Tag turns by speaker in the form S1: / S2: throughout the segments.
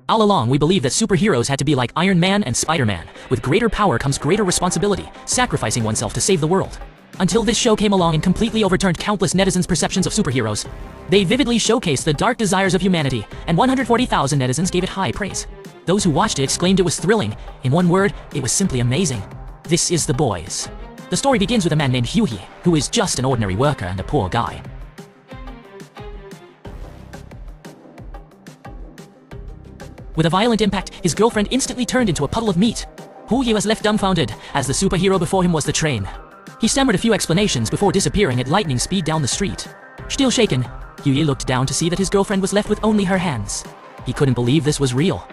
S1: All along, we believed that superheroes had to be like Iron Man and Spider-Man. With greater power comes greater responsibility, sacrificing oneself to save the world. Until this show came along and completely overturned countless netizens' perceptions of superheroes. They vividly showcased the dark desires of humanity, and 140,000 netizens gave it high praise. Those who watched it exclaimed it was thrilling. In one word, it was simply amazing. This is The Boys. The story begins with a man named Hughie, who is just an ordinary worker and a poor guy. With a violent impact, his girlfriend instantly turned into a puddle of meat. Hughie was left dumbfounded, as the superhero before him was the train. He stammered a few explanations before disappearing at lightning speed down the street. Still shaken, Hughie looked down to see that his girlfriend was left with only her hands. He couldn't believe this was real.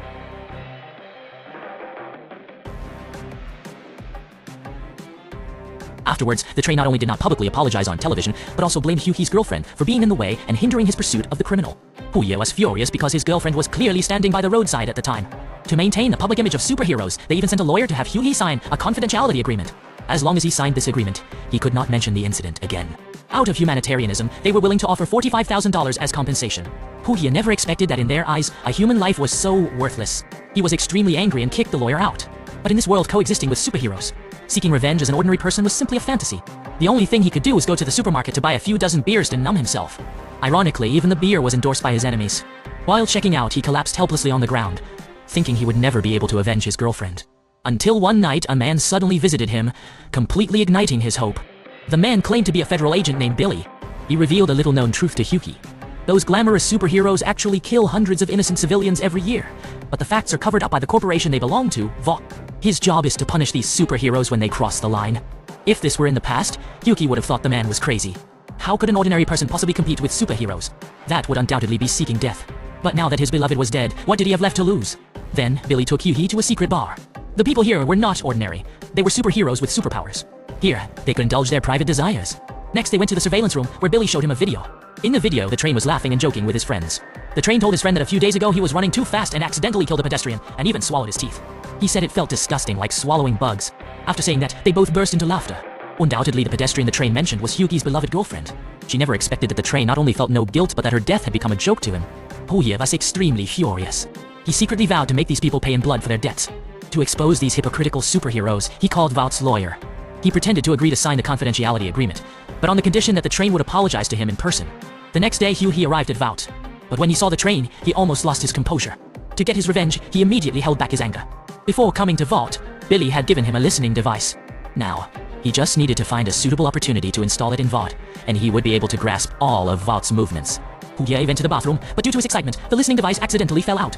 S1: Afterwards, the train not only did not publicly apologize on television, but also blamed Hughie's girlfriend for being in the way and hindering his pursuit of the criminal. Hughie was furious because his girlfriend was clearly standing by the roadside at the time. To maintain the public image of superheroes, they even sent a lawyer to have Hughie sign a confidentiality agreement. As long as he signed this agreement, he could not mention the incident again. Out of humanitarianism, they were willing to offer $45,000 as compensation. Hughie never expected that in their eyes, a human life was so worthless. He was extremely angry and kicked the lawyer out. But in this world coexisting with superheroes, seeking revenge as an ordinary person was simply a fantasy. The only thing he could do was go to the supermarket to buy a few dozen beers to numb himself. Ironically, even the beer was endorsed by his enemies. While checking out, he collapsed helplessly on the ground, thinking he would never be able to avenge his girlfriend. Until one night, a man suddenly visited him, completely igniting his hope. The man claimed to be a federal agent named Billy. He revealed a little-known truth to Hughie. Those glamorous superheroes actually kill hundreds of innocent civilians every year, but the facts are covered up by the corporation they belong to, Vought. His job is to punish these superheroes when they cross the line. If this were in the past, Hughie would have thought the man was crazy. How could an ordinary person possibly compete with superheroes? That would undoubtedly be seeking death. But now that his beloved was dead, what did he have left to lose? Then, Billy took Hughie to a secret bar. The people here were not ordinary. They were superheroes with superpowers. Here, they could indulge their private desires. Next, they went to the surveillance room, where Billy showed him a video. In the video, the train was laughing and joking with his friends. The train told his friend that a few days ago he was running too fast and accidentally killed a pedestrian, and even swallowed his teeth. He said it felt disgusting, like swallowing bugs. After saying that, they both burst into laughter. Undoubtedly, the pedestrian the train mentioned was Hughie's beloved girlfriend. She never expected that the train not only felt no guilt, but that her death had become a joke to him. Hughie was extremely furious. He secretly vowed to make these people pay in blood for their debts. To expose these hypocritical superheroes, he called Vought's lawyer. He pretended to agree to sign the confidentiality agreement, but on the condition that the train would apologize to him in person. The next day, Hughie arrived at Vought. But when he saw the train, he almost lost his composure. To get his revenge, he immediately held back his anger. Before coming to Vought, Billy had given him a listening device. Now, he just needed to find a suitable opportunity to install it in Vought, and he would be able to grasp all of Vought's movements. Hughie went to the bathroom, but due to his excitement, the listening device accidentally fell out.